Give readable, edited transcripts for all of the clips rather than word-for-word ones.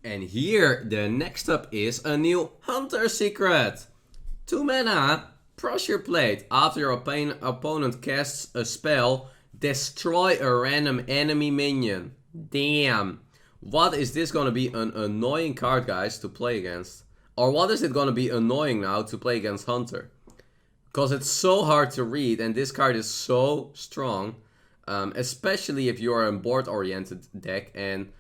And here, the next up is a new Hunter secret. 2 mana, Pressure Plate. After your opponent casts a spell, destroy a random enemy minion. Damn. What is this gonna be an annoying card, guys, to play against? Or what is it gonna be annoying now to play against Hunter? Because it's so hard to read and this card is so strong. Especially if you're a board-oriented deck and...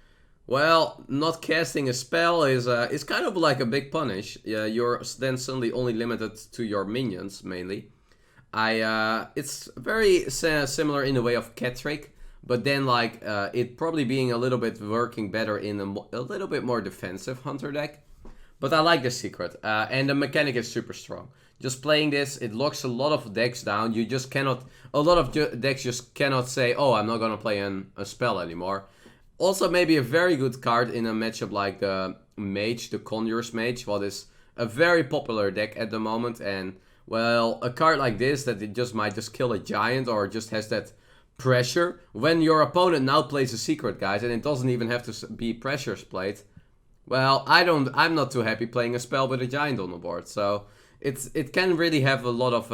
well, not casting a spell is kind of like a big punish. You're then suddenly only limited to your minions, mainly. It's very similar in the way of Catrick, but then like it probably being a little bit working better in a little bit more defensive Hunter deck. But I like this secret, and the mechanic is super strong. Just playing this, it locks a lot of decks down. You just cannot... a lot of decks just cannot say, oh, I'm not gonna play a spell anymore. Also, maybe a very good card in a matchup like the Mage, the Conjurer's Mage, what is a very popular deck at the moment. And, well, a card like this that it just might just kill a giant or just has that pressure. When your opponent now plays a secret, guys, and it doesn't even have to be pressures played. Well, I'm not too happy playing a spell with a giant on the board. So, it can really have a lot of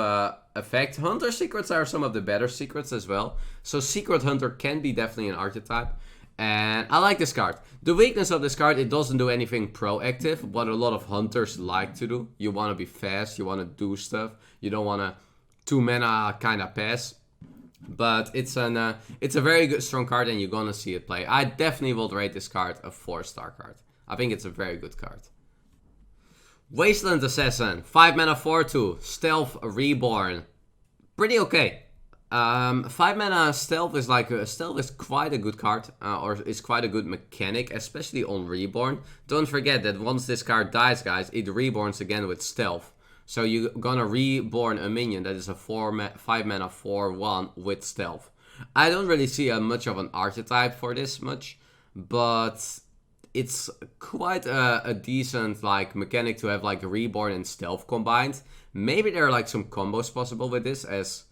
effect. Hunter secrets are some of the better secrets as well. So, Secret Hunter can be definitely an archetype. And I like this card. The weakness of this card, it doesn't do anything proactive, what a lot of hunters like to do. You want to be fast, you want to do stuff. You don't want to 2 mana kind of pass. But it's a very good strong card and you're going to see it play. I definitely will rate this card a 4-star card. I think it's a very good card. Wasteland Assassin, 5 mana 4/2, Stealth Reborn. Pretty okay. 5 mana Stealth is quite a good card, or is quite a good mechanic, especially on Reborn. Don't forget that once this card dies, guys, it reborns again with Stealth. So you're gonna reborn a minion that is a 5 mana 4/1 with Stealth. I don't really see much of an archetype for this much, but it's quite a decent like mechanic to have like Reborn and Stealth combined. Maybe there are like some combos possible with this, as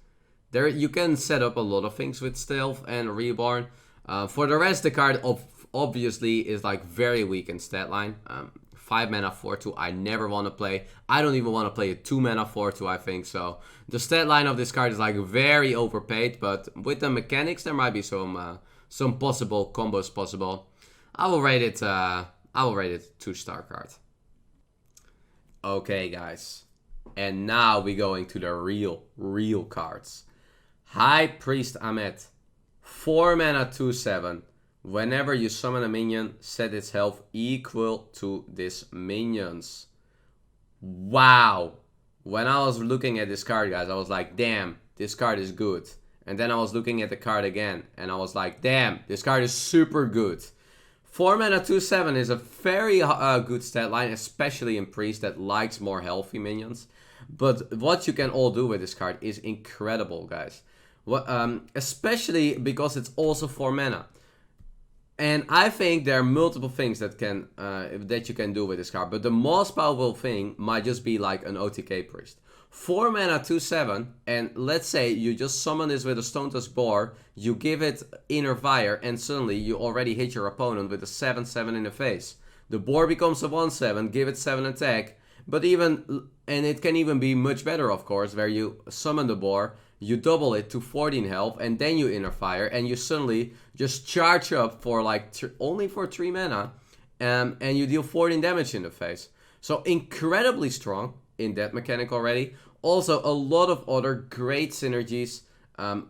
there you can set up a lot of things with Stealth and Reborn. For the rest, the card obviously is like very weak in stat line. 5 mana 4/2 I never want to play. I don't even want to play a 2 mana 4/2, I think. So the stat line of this card is like very overpaid, but with the mechanics there might be some possible combos possible. I will rate it 2-star card. Okay, guys. And now we're going to the real cards. High Priest Amet. 4 mana 2/7. Whenever you summon a minion, set its health equal to this minion's. Wow. When I was looking at this card, guys, I was like, damn, this card is good. And then I was looking at the card again, and I was like, damn, this card is super good. 4 mana 2/7 is a very good stat line, especially in Priest that likes more healthy minions. But what you can all do with this card is incredible, guys. Especially because it's also 4 mana. And I think there are multiple things that you can do with this card. But the most powerful thing might just be like an OTK Priest. 4 mana 2/7, and let's say you just summon this with a Stone Tusk Boar, you give it Inner Fire, and suddenly you already hit your opponent with a 7/7 in the face. The Boar becomes a 1/7, give it 7 attack, and it can even be much better, of course, where you summon the Boar, you double it to 14 health, and then you Inner Fire, and you suddenly just charge up for like only for 3 mana, and you deal 14 damage in the face. So incredibly strong in that mechanic already. Also, a lot of other great synergies,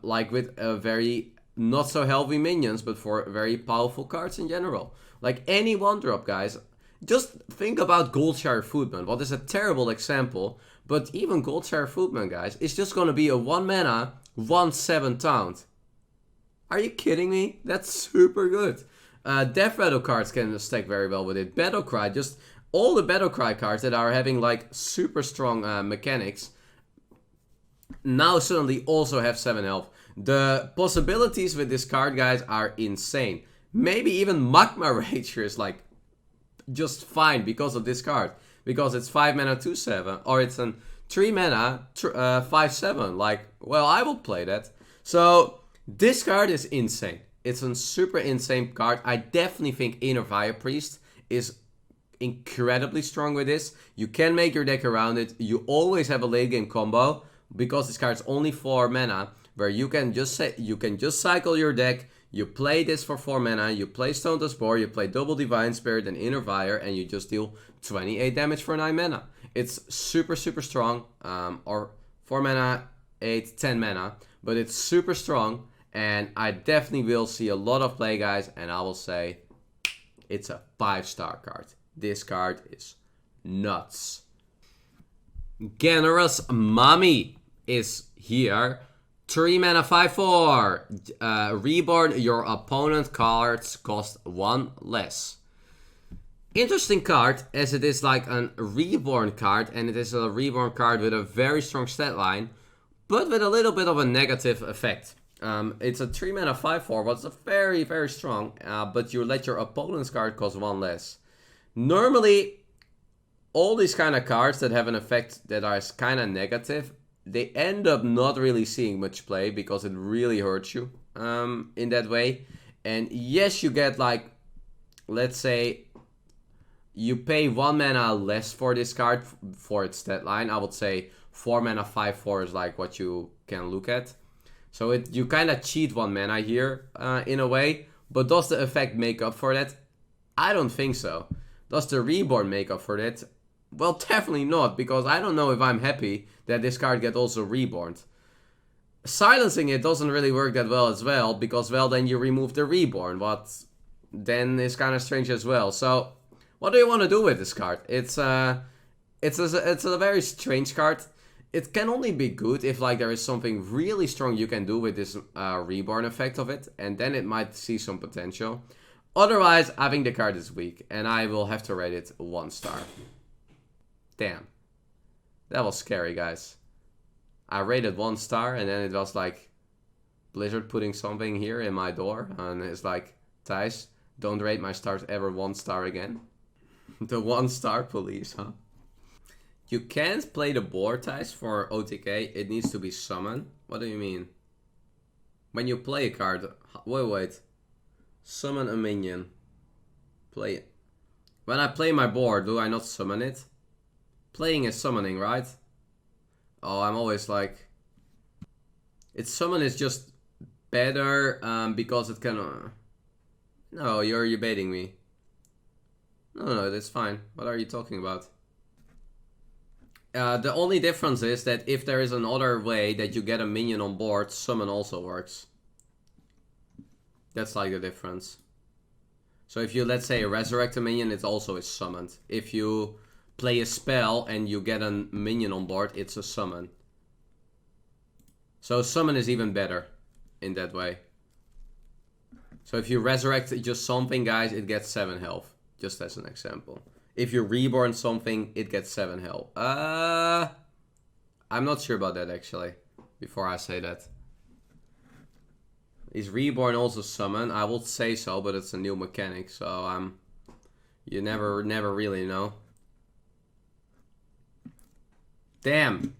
like with very not so healthy minions, but for very powerful cards in general. Like any 1-drop, guys. Just think about Goldshire Footman. What is a terrible example, but even Goldshire Footman, guys, is just going to be a 1 mana 1/7 taunt. Are you kidding me? That's super good. Death Rattle cards can stack very well with it. Battlecry, just all the Battlecry cards that are having like super strong mechanics now suddenly also have 7 health. The possibilities with this card, guys, are insane. Maybe even Magma Rager is like just fine because of this card. Because it's 5 mana 2/7, or it's a 3 mana 5/7. Like, well, I will play that. So this card is insane. It's a super insane card. I definitely think Inner Fire Priest is incredibly strong with this. You can make your deck around it. You always have a late game combo because this card's only 4 mana, where you can just cycle your deck. You play this for 4 mana, you play Stone to Spore, you play Double Divine Spirit and Inner Fire, and you just deal 28 damage for 9 mana. It's super, super strong, or 4 mana, 8, 10 mana, but it's super strong, and I definitely will see a lot of play, guys, and I will say it's a 5-star card. This card is nuts. Generous Mommy is here. 3 mana, 5/4. Reborn, your opponent cards cost 1 less. Interesting card, as it is like a reborn card, and it is a reborn card with a very strong stat line, but with a little bit of a negative effect. It's a 3 mana, 5/4, but it's very, very strong, but you let your opponent's card cost 1 less. Normally, all these kind of cards that have an effect that are kind of negative, they end up not really seeing much play because it really hurts you in that way. And yes, you get like, let's say, you pay 1 mana less for this card for its stat line. I would say 4 mana, 5/4 is like what you can look at. So you kind of cheat 1 mana here in a way. But does the effect make up for that? I don't think so. Does the reborn make up for that? Well, definitely not, because I don't know if I'm happy that this card gets also reborn. Silencing it doesn't really work that well as well, because, well, then you remove the reborn, what then is kind of strange as well. So, what do you want to do with this card? It's a very strange card. It can only be good if like there is something really strong you can do with this reborn effect of it, and then it might see some potential. Otherwise, I think the card is weak, and I will have to rate it 1 star. Damn. That was scary, guys. I rated 1 star, and then it was like Blizzard putting something here in my door, and it's like, Thijs, don't rate my stars ever 1 star again. The 1-star police, huh? You can't play the board, Thijs, for OTK. It needs to be summoned. What do you mean? When you play a card... Wait. Summon a minion. Play it. When I play my board, do I not summon it? Playing is summoning, right? Oh, I'm always like... Its summon is just better because it can... No, you're baiting me. No, that's fine. What are you talking about? The only difference is that if there is another way that you get a minion on board, summon also works. That's like the difference. So if you, let's say, resurrect a minion, it also is summoned. If you play a spell and you get a minion on board, it's a summon. So summon is even better in that way. So if you resurrect just something, guys, it gets 7 health. Just as an example. If you reborn something, it gets 7 health. I'm not sure about that, actually. Before I say that. Is reborn also summon? I would say so, but it's a new mechanic, so you never really know. Damn.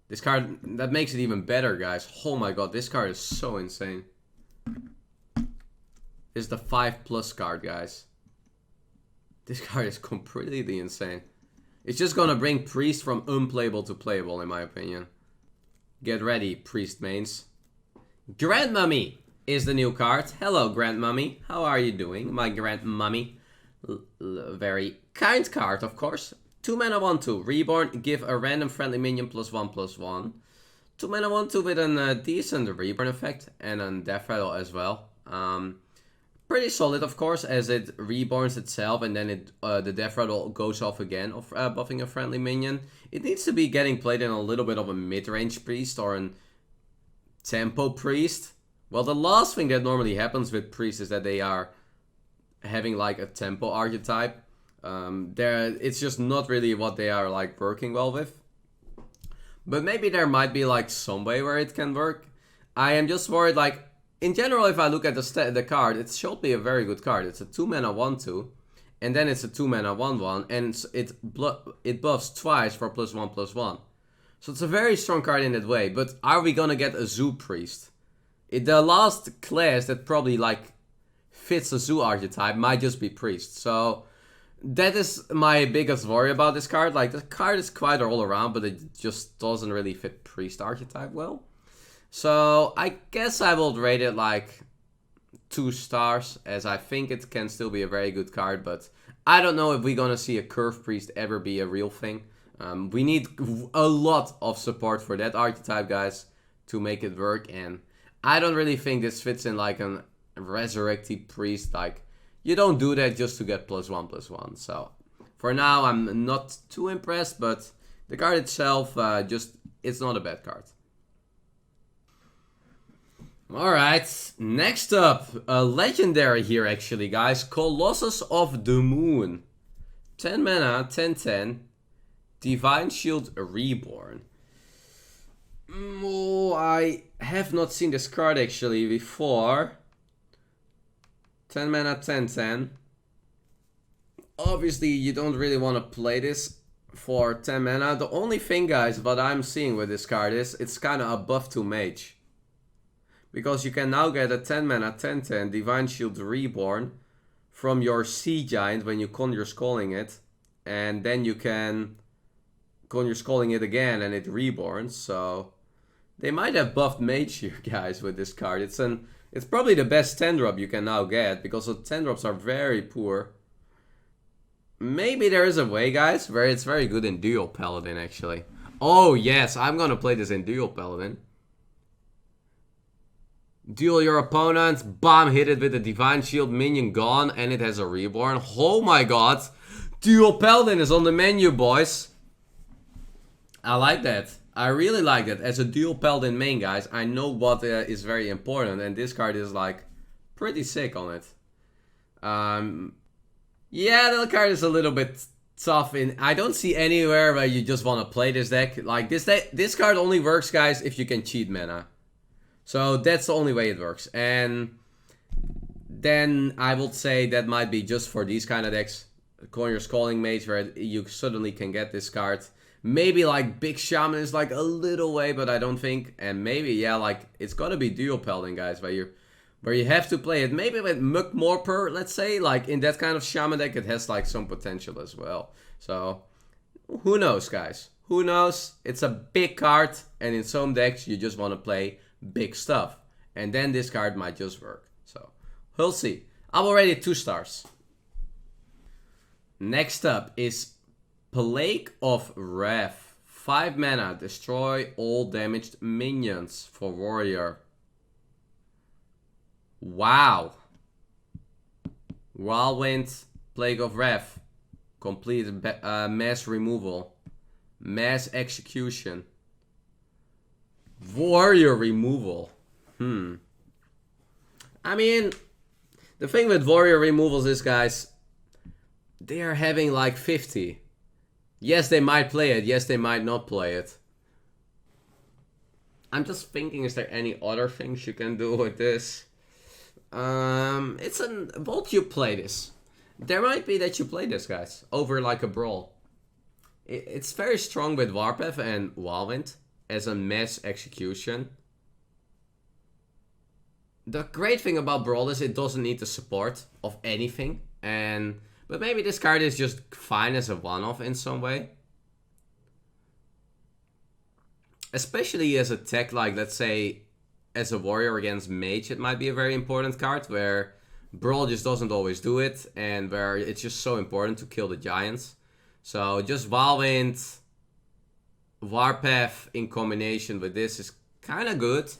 This card, that makes it even better, guys. Oh my god, this card is so insane. This is the 5+ card, guys. This card is completely insane. It's just gonna bring Priest from unplayable to playable, in my opinion. Get ready, Priest mains. Grandmummy is the new card. Hello, Grandmummy. How are you doing, my Grandmummy? Very kind card, of course. 2 mana 1/2. Reborn, give a random friendly minion +1/+1. 2 mana 1/2 with a decent reborn effect and a death rattle as well. Pretty solid, of course, as it reborns itself and then the death rattle goes off again of buffing a friendly minion. It needs to be getting played in a little bit of a mid-range priest or an tempo priest. Well, the last thing that normally happens with priests is that they are having like a tempo archetype. It's just not really what they are like working well with. But maybe there might be like some way where it can work. I am just worried, like, in general, if I look at the card, it should be a very good card. It's a 2 mana 1/2, and then it's a 2 mana 1/1, and it buffs twice for +1/+1. So it's a very strong card in that way. But are we gonna get a zoo priest? The last class that probably like fits a zoo archetype might just be priest. So That is my biggest worry about this card. Like, the card is quite all around, but it just doesn't really fit Priest archetype well. So, I guess I will rate it like 2 stars, as I think it can still be a very good card, but I don't know if we're gonna see a Curve Priest ever be a real thing. We need a lot of support for that archetype, guys, to make it work, and I don't really think this fits in like a Resurrected Priest. Like, you don't do that just to get +1/+1. So, for now, I'm not too impressed, but the card itself, it's not a bad card. Alright, next up, a legendary here actually, guys. Colossus of the Moon. 10 mana, 10/10. Divine Shield Reborn. Oh, I have not seen this card actually before. 10 mana, 10/10. Obviously, you don't really want to play this for 10 mana. The only thing, guys, what I'm seeing with this card is it's kind of a buff to Mage. Because you can now get a 10 mana, 10/10 Divine Shield Reborn from your Sea Giant when you Conjure Sculling it. And then you can Conjure Sculling it again and it reborns. So they might have buffed Mage here, guys, with this card. It's probably the best 10-drop you can now get, because the 10-drops are very poor. Maybe there is a way, guys, where it's very good in Dual Paladin, actually. Oh, yes, I'm gonna play this in Dual Paladin. Duel your opponent, bam, hit it with a Divine Shield, minion gone, and it has a reborn. Oh my god. Dual Paladin is on the menu, boys. I like that. I really like that. As a Dual Paladin main, guys, I know what is very important, and this card is like pretty sick on it. Yeah, that card is a little bit tough. I don't see anywhere where you just want to play this deck. Like, this card only works, guys, if you can cheat mana. So that's the only way it works. And then I would say that might be just for these kind of decks. Conjure Sculling Mage, where you suddenly can get this card. Maybe like Big Shaman is like a little way, but I don't think. And maybe, yeah, like it's gotta be Dual Paladin, guys, where you have to play it. Maybe with Muck Morper, let's say, like in that kind of Shaman deck, it has like some potential as well. So who knows, guys? Who knows? It's a big card, and in some decks you just want to play big stuff, and then this card might just work. So we'll see. I'm already 2 stars. Next up is Plague of Wrath. 5 mana, destroy all damaged minions for warrior. Wow. Whirlwind, Plague of Wrath. Complete mass removal. Mass execution. Warrior removal. I mean, the thing with warrior removals is, guys, they are having like 50. Yes, they might play it. Yes, they might not play it. I'm just thinking, is there any other things you can do with this? Won't you play this? There might be that you play this, guys, over like a brawl. It's very strong with Warpath and Whirlwind as a mass execution. The great thing about Brawl is it doesn't need the support of anything. But maybe this card is just fine as a one-off in some way. Especially as a tech, like let's say as a warrior against mage, it might be a very important card where Brawl just doesn't always do it, and where it's just so important to kill the giants. So just Whirlwind, Warpath in combination with this is kind of good.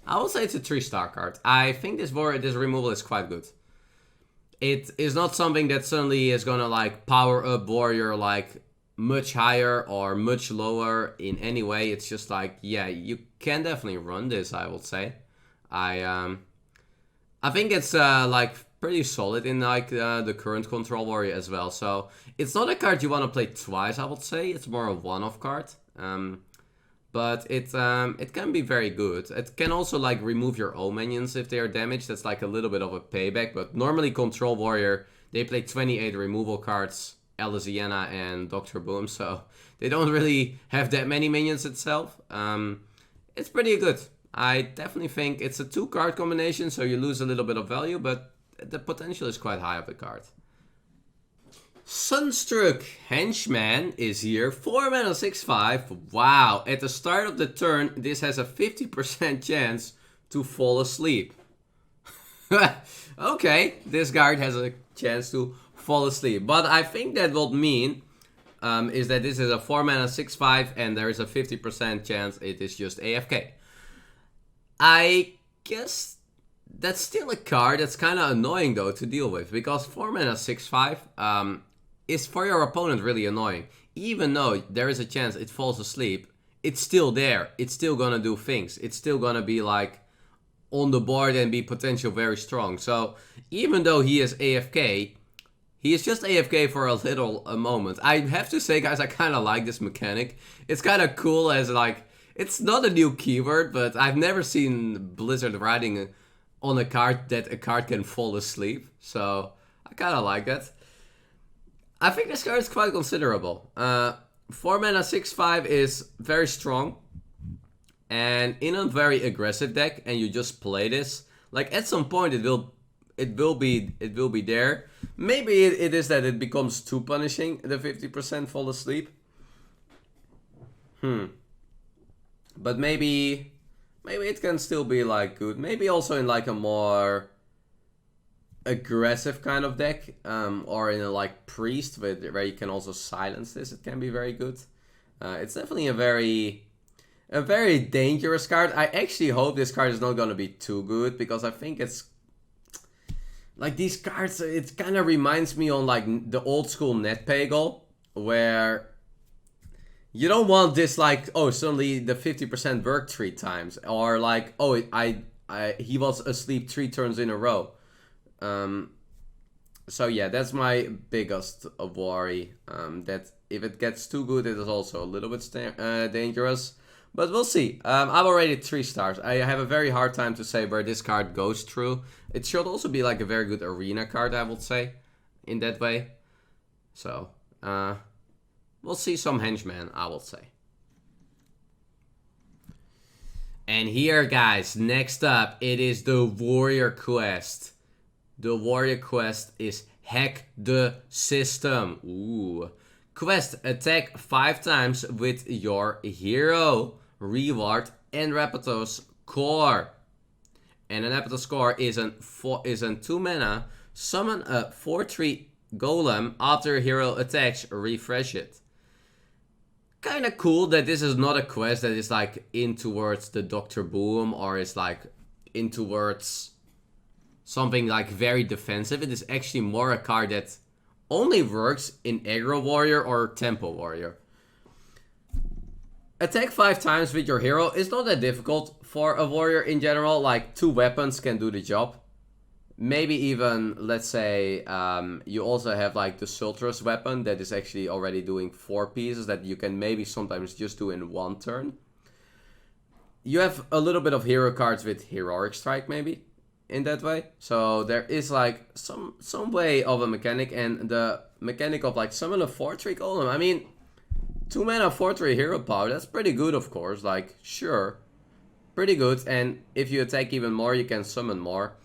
I will say it's a 3-star card. I think this removal is quite good. It is not something that suddenly is gonna like power up warrior like much higher or much lower in any way. It's just like, yeah, you can definitely run this, I would say. I think it's like pretty solid in like the current control warrior as well. So it's not a card you want to play twice, I would say. It's more a one-off card. But it can be very good. It can also like remove your own minions if they are damaged. That's like a little bit of a payback. But normally Control Warrior, they play 28 removal cards, Elysiana and Dr. Boom. So they don't really have that many minions itself. It's pretty good. I definitely think it's a 2-card combination, so you lose a little bit of value, but the potential is quite high of the card. Sunstruck Henchman is here. 4 mana, 6/5. Wow. At the start of the turn, this has a 50% chance to fall asleep. Okay, this card has a chance to fall asleep. But I think that will mean is that this is a 4 mana, 6/5, and there is a 50% chance it is just AFK. I guess that's still a card that's kind of annoying though to deal with, because 4 mana, 6/5 is for your opponent really annoying. Even though there is a chance it falls asleep, it's still there. It's still gonna do things. It's still gonna be like on the board and be potential very strong. So even though he is AFK, he is just AFK for a moment. I have to say, guys, I kind of like this mechanic. It's kind of cool as like, it's not a new keyword, but I've never seen Blizzard writing on a card that a card can fall asleep. So I kind of like that. I think this card is quite considerable. 4 mana, 6/5 is very strong. And in a very aggressive deck, and you just play this, like at some point it will be there. Maybe it is that it becomes too punishing, the 50% fall asleep. But maybe it can still be like good. Maybe also in like a more aggressive kind of deck, or in a like priest where you can also silence this. It can be very good. It's definitely a very dangerous card. I actually hope this card is not gonna be too good, because I think it's like these cards, it kind of reminds me on like the old school NetPegel, where you don't want this like, oh, suddenly the 50% worked 3 times, or like, oh, he was asleep 3 turns in a row. So yeah, that's my biggest worry, that if it gets too good, it is also a little bit dangerous. But we'll see. I've already 3 stars. I have a very hard time to say where this card goes through. It should also be like a very good arena card, I would say, in that way. So, we'll see some Henchman, I will say. And here, guys, next up, it is the Warrior Quest. The Warrior Quest is Hack the System. Ooh. Quest, attack 5 times with your hero, reward, and Rapatos core. And an Rapatos core is a 2 mana. Summon a 4/3 golem after a hero attacks, refresh it. Kinda cool that this is not a quest that is like in towards the Dr. Boom, or is like in towards something like very defensive. It is actually more a card that only works in Aggro Warrior or Tempo Warrior. Attack 5 times with your hero is not that difficult for a warrior in general. Like 2 weapons can do the job. Maybe even, let's say, you also have like the Sultrus weapon that is actually already doing 4 pieces that you can maybe sometimes just do in 1 turn. You have a little bit of hero cards with Heroic Strike maybe in that way. So there is like some way of a mechanic, and the mechanic of like summon a 4/3 golem. I mean, 2 mana 4/3 hero power, that's pretty good, of course. Like, sure, pretty good. And if you attack even more, you can summon more.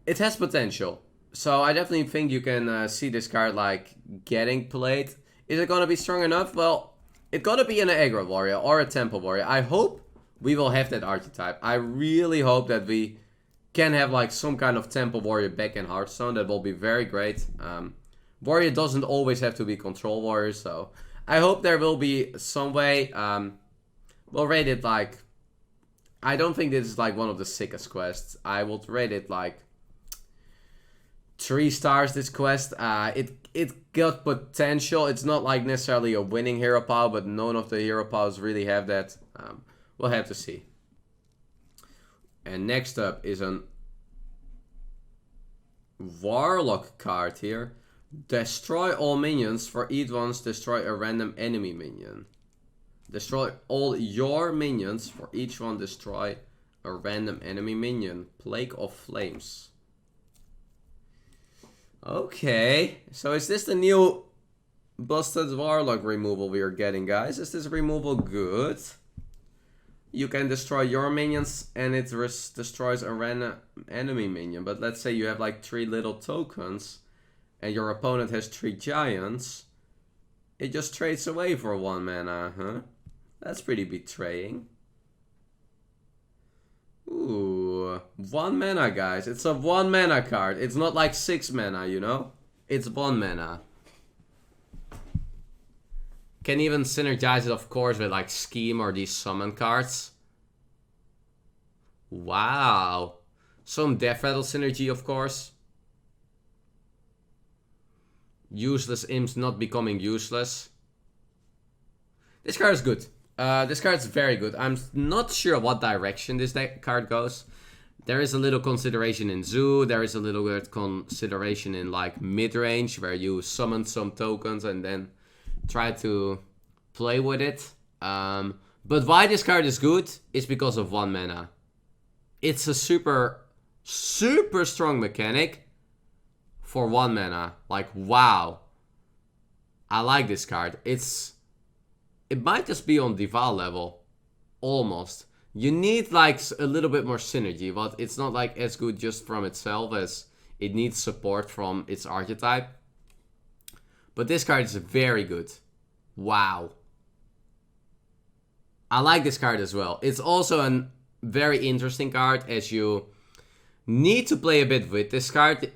It has potential. So I definitely think you can see this card like getting played. Is it gonna be strong enough? Well, it's gonna be an Aggro Warrior or a Tempo Warrior. I hope we will have that archetype. I really hope that we can have like some kind of Tempo Warrior back in Hearthstone. That will be very great. Warrior doesn't always have to be Control Warrior, so I hope there will be some way. We'll rate it like, I don't think this is like one of the sickest quests. I would rate it like 3 stars, this quest. It got potential. It's not like necessarily a winning hero power, but none of the hero powers really have that. We'll have to see. And next up is a Warlock card here. Destroy all minions. For each one, destroy a random enemy minion. Destroy all your minions. For each one, destroy a random enemy minion. Plague of Flames. Okay, so is this the new busted Warlock removal we are getting, guys? Is this removal good? You can destroy your minions and it destroys a random enemy minion. But let's say you have like 3 little tokens and your opponent has 3 giants, it just trades away for 1 mana, huh? That's pretty betraying. Ooh, 1 mana, guys. It's a 1 mana card. It's not like 6 mana, you know? It's 1 mana. Can even synergize it, of course, with like Scheme or these summon cards. Wow. Some Death Rattle synergy, of course. Useless imps not becoming useless. This card is good. This card is very good. I'm not sure what direction this card goes. There is a little consideration in Zoo. There is a little bit consideration in like mid-range, where you summon some tokens and then try to play with it. But why this card is good is because of 1 mana. It's a super strong mechanic for 1 mana. Like, wow. I like this card. It might just be on Dival level. Almost. You need like a little bit more synergy, but it's not like as good just from itself as it needs support from its archetype. But this card is very good. Wow. I like this card as well. It's also a very interesting card, as you need to play a bit with this card.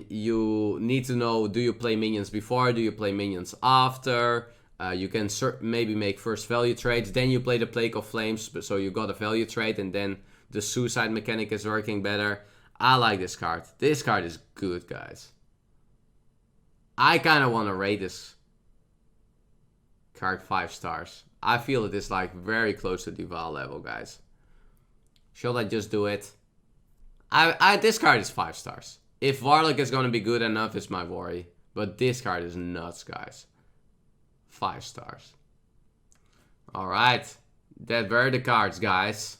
You need to know, do you play minions before, do you play minions after? You can maybe make first value trades, then you play the Plague of Flames, so you got a value trade, and then the suicide mechanic is working better. I like this card. This card is good, guys. I kind of want to rate this card 5 stars. I feel it is like very close to Dival level, guys. Should I just do it? This card is 5 stars. If Warlock is going to be good enough, is my worry. But this card is nuts, guys. 5 stars. Alright. That were the cards, guys.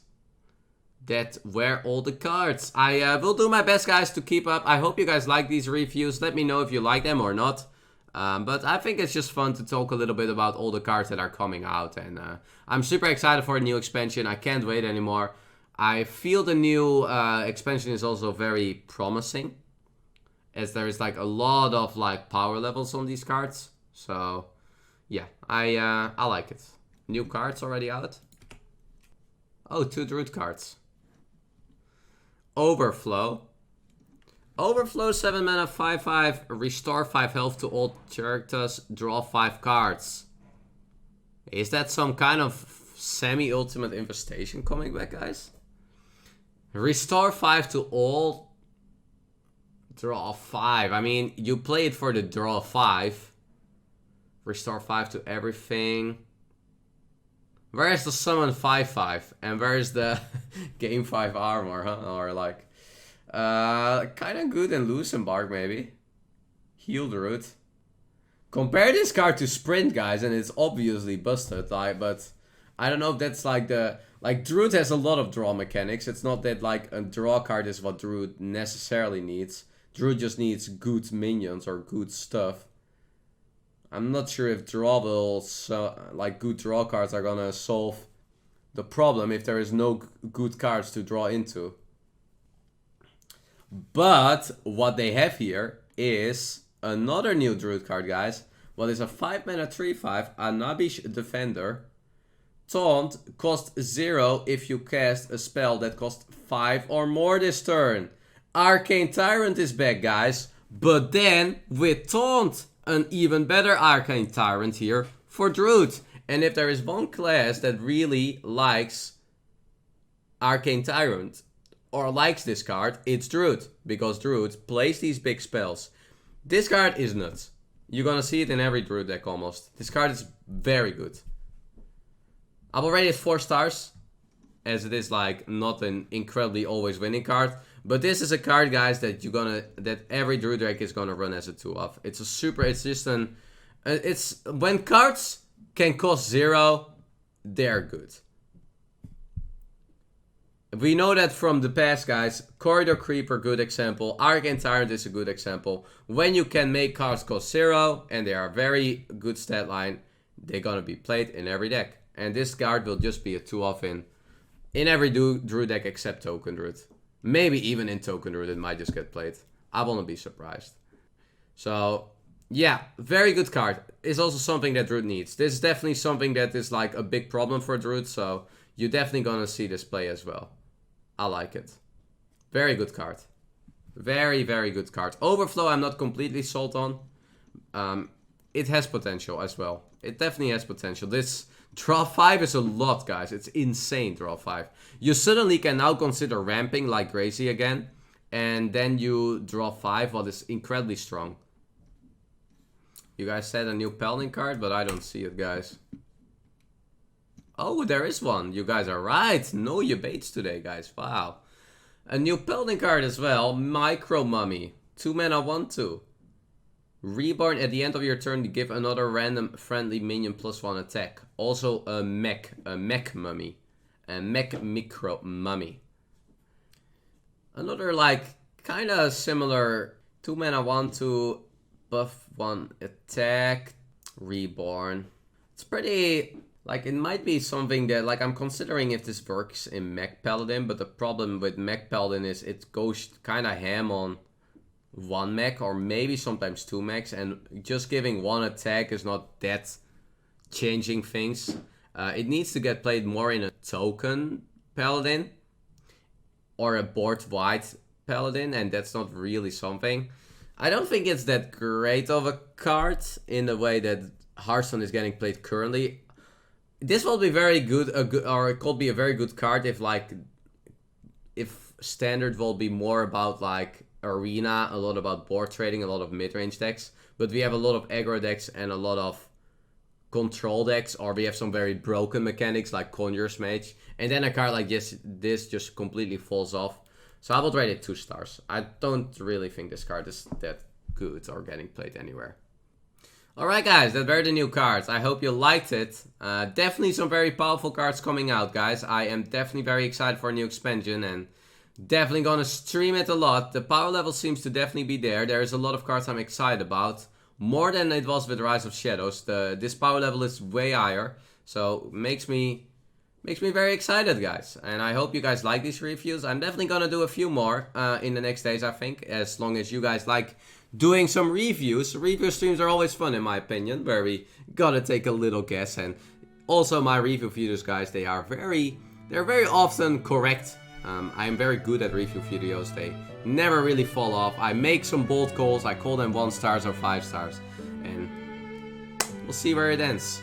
That were all the cards. I will do my best, guys, to keep up. I hope you guys like these reviews. Let me know if you like them or not. But I think it's just fun to talk a little bit about all the cards that are coming out. And I'm super excited for the new expansion. I can't wait anymore. I feel the new expansion is also very promising, as there is like a lot of like power levels on these cards. So yeah, I like it. New cards already out. Oh, 2 Druid cards. Overflow. Overflow 7 mana, 5/5. Restore 5 health to all characters. Draw 5 cards. Is that some kind of semi-ultimate infestation coming back, guys? Restore 5 to all. Draw 5. I mean, you play it for the draw 5. Restore 5 to everything. Where is the summon 5/5? And where is the game 5 armor, huh? Or like, kind of good in Lucenbark, maybe. Heal Druid. Compare this card to Sprint, guys, and it's obviously busted, like, but I don't know if that's like the... Like, Druid has a lot of draw mechanics. It's not that, like, a draw card is what Druid necessarily needs. Druid just needs good minions or good stuff. I'm not sure if like, good draw cards are gonna solve the problem if there is no good cards to draw into. But what they have here is another new Druid card, guys. What is a 5 mana 3/5 Anabish Defender. Taunt costs 0 if you cast a spell that costs 5 or more this turn. Arcane Tyrant is back, guys. But then, with Taunt, an even better Arcane Tyrant here for Druid. And if there is one class that really likes Arcane Tyrant, or likes this card, it's Druid. Because Druid plays these big spells. This card is nuts. You're gonna see it in every Druid deck almost. This card is very good. I will rate it 4 stars, as it is like not an incredibly always winning card. But this is a card, guys, that that every Druid deck is gonna run as a 2-off. It's just it's when cards can cost 0, they're good. We know that from the past, guys. Corridor Creeper, good example. Arcane Tyrant is a good example. When you can make cards cost 0, and they are very good stat line, they're gonna be played in every deck. And this card will just be a 2-off in every Druid deck except Token Druid. Maybe even in Token Druid it might just get played. I won't be surprised. So, yeah, very good card. It's also something that Druid needs. This is definitely something that is like a big problem for Druid, so you're definitely gonna see this play as well. I like it. Very good card. Very, very good card. Overflow I'm not completely sold on. It has potential as well. It definitely has potential. This draw 5 is a lot, guys. It's insane, draw 5. You suddenly can now consider ramping like crazy again. And then you draw 5, what is incredibly strong. You guys said a new Paladin card, but I don't see it, guys. Oh, there is one. You guys are right. No debates today, guys. Wow. A new Paladin card as well. Micro Mummy. 2 mana, 1/2. Reborn at the end of your turn to give another random friendly minion +1 attack. Also a mech mummy. A mech micro mummy. Another like kinda similar 2 mana 1/2 buff 1 attack. Reborn. It's pretty like it might be something that like I'm considering if this works in Mech Paladin, but the problem with Mech Paladin is it goes kinda ham on 1 mech or maybe sometimes 2 mechs, and just giving 1 attack is not that changing things. It needs to get played more in a token Paladin or a board-wide Paladin, and that's not really something. I don't think it's that great of a card in the way that Hearthstone is getting played currently. This will be very good, or it could be a very good card if Standard will be more about like Arena, a lot about board trading, a lot of mid-range decks. But we have a lot of aggro decks and a lot of control decks, or we have some very broken mechanics like Conjurer's Mage. And then a card like this just completely falls off. So I would rate it 2 stars. I don't really think this card is that good or getting played anywhere. Alright guys, that were the new cards. I hope you liked it. Definitely some very powerful cards coming out, guys. I am definitely very excited for a new expansion and definitely gonna stream it a lot. The power level seems to definitely be there. There is a lot of cards I'm excited about. More than it was with Rise of Shadows. This power level is way higher. So makes me very excited, guys. And I hope you guys like these reviews. I'm definitely gonna do a few more in the next days, I think. As long as you guys like doing some reviews. Review streams are always fun in my opinion. Where we gotta take a little guess. And also my review videos, guys, they're very often correct. I am very good at review videos. They never really fall off. I make some bold calls. I call them 1 stars or 5 stars. And we'll see where it ends.